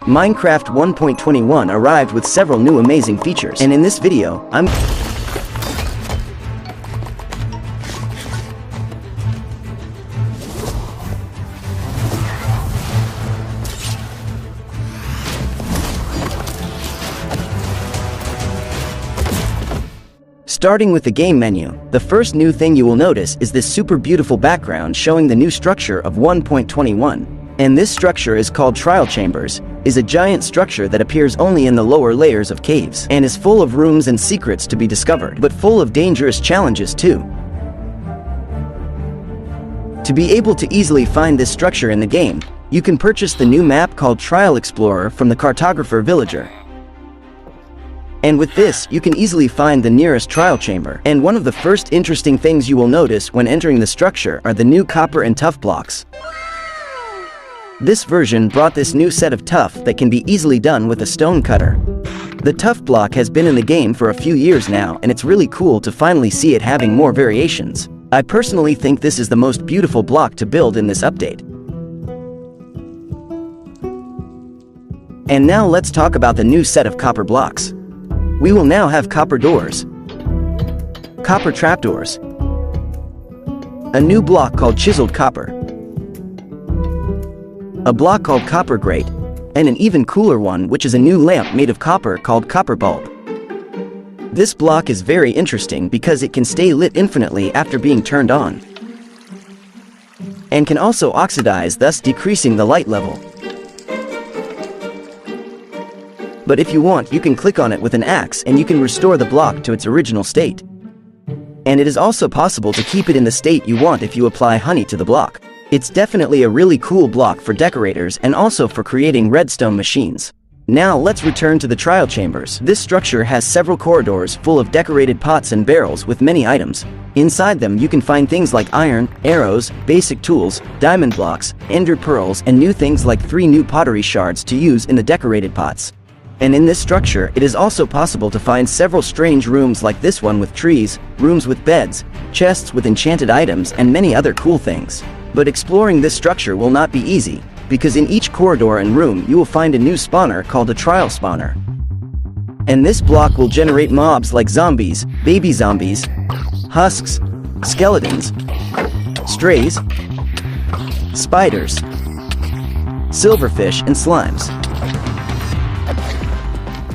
Minecraft 1.21 arrived with several new amazing features, and in this video, I'm Starting with the game menu, the first new thing you will notice is this super beautiful background showing the new structure of 1.21. And this structure is called Trial Chambers, is a giant structure that appears only in the lower layers of caves, and is full of rooms and secrets to be discovered, but full of dangerous challenges too. To be able to easily find this structure in the game, you can purchase the new map called Trial Explorer from the Cartographer Villager. And with this, you can easily find the nearest trial chamber. And one of the first interesting things you will notice when entering the structure are the new copper and tuff blocks. This version brought this new set of tuff that can be easily done with a stone cutter. The tuff block has been in the game for a few years now, and it's really cool to finally see it having more variations. I personally think this is the most beautiful block to build in this update. And now let's talk about the new set of copper blocks. We will now have copper doors, copper trapdoors, a new block called chiseled copper, a block called copper grate, and an even cooler one which is a new lamp made of copper called copper bulb. This block is very interesting because it can stay lit infinitely after being turned on, and can also oxidize, thus decreasing the light level. But if you want, you can click on it with an axe and you can restore the block to its original state. And it is also possible to keep it in the state you want if you apply honey to the block. It's definitely a really cool block for decorators and also for creating redstone machines. Now let's return to the trial chambers. This structure has several corridors full of decorated pots and barrels with many items. Inside them you can find things like iron, arrows, basic tools, diamond blocks, ender pearls, and new things like 3 new pottery shards to use in the decorated pots. And in this structure, it is also possible to find several strange rooms like this one with trees, rooms with beds, chests with enchanted items, and many other cool things. But exploring this structure will not be easy, because in each corridor and room you will find a new spawner called a trial spawner. And this block will generate mobs like zombies, baby zombies, husks, skeletons, strays, spiders, silverfish, and slimes.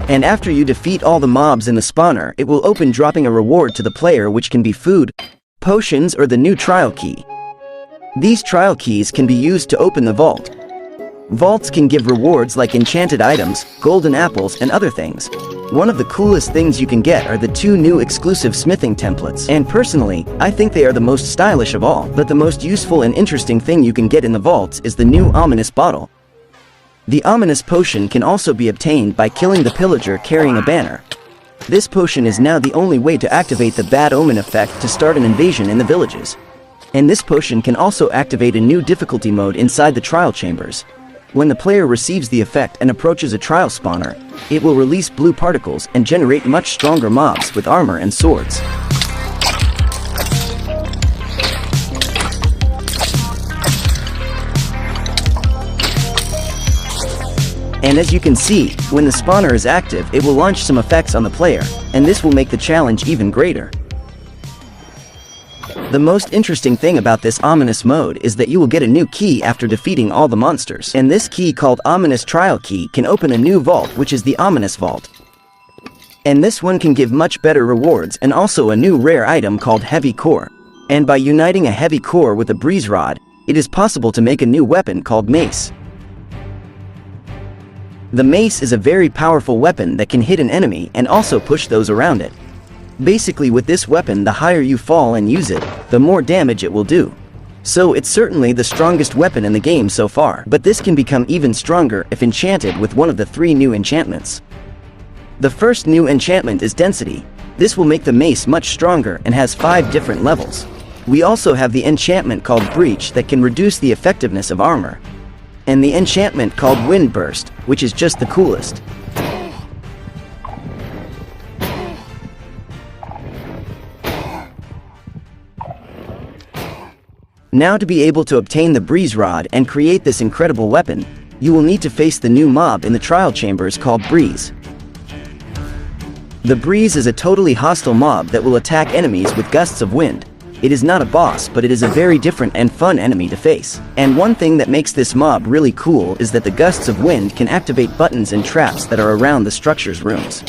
And after you defeat all the mobs in the spawner, it will open, dropping a reward to the player, which can be food, potions, or the new trial key. These trial keys can be used to open the vault. Vaults can give rewards like enchanted items, golden apples, and other things. One of the coolest things you can get are the 2 new exclusive smithing templates. And personally, I think they are the most stylish of all. But the most useful and interesting thing you can get in the vaults is the new ominous bottle. The ominous potion can also be obtained by killing the pillager carrying a banner. This potion is now the only way to activate the bad omen effect to start an invasion in the villages. And this potion can also activate a new difficulty mode inside the trial chambers. When the player receives the effect and approaches a trial spawner, it will release blue particles and generate much stronger mobs with armor and swords. And as you can see, when the spawner is active, it will launch some effects on the player, and this will make the challenge even greater. The most interesting thing about this ominous mode is that you will get a new key after defeating all the monsters. And this key, called Ominous Trial Key, can open a new vault, which is the Ominous Vault. And this one can give much better rewards, and also a new rare item called Heavy Core. And by uniting a heavy core with a breeze rod, it is possible to make a new weapon called Mace. The mace is a very powerful weapon that can hit an enemy and also push those around it. Basically, with this weapon, the higher you fall and use it, the more damage it will do. So it's certainly the strongest weapon in the game so far, but this can become even stronger if enchanted with one of the 3 new enchantments. The first new enchantment is Density. This will make the mace much stronger and has 5 different levels. We also have the enchantment called Breach that can reduce the effectiveness of armor. And the enchantment called Wind Burst, which is just the coolest. Now, to be able to obtain the breeze rod and create this incredible weapon, you will need to face the new mob in the trial chambers called Breeze. The Breeze is a totally hostile mob that will attack enemies with gusts of wind. It is not a boss, but it is a very different and fun enemy to face. And one thing that makes this mob really cool is that the gusts of wind can activate buttons and traps that are around the structure's rooms.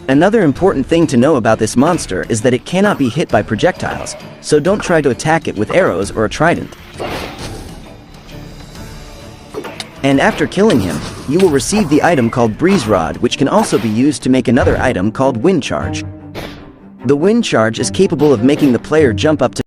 Another important thing to know about this monster is that it cannot be hit by projectiles, so don't try to attack it with arrows or a trident. And after killing him, you will receive the item called Breeze Rod, which can also be used to make another item called Wind Charge. The Wind Charge is capable of making the player jump up to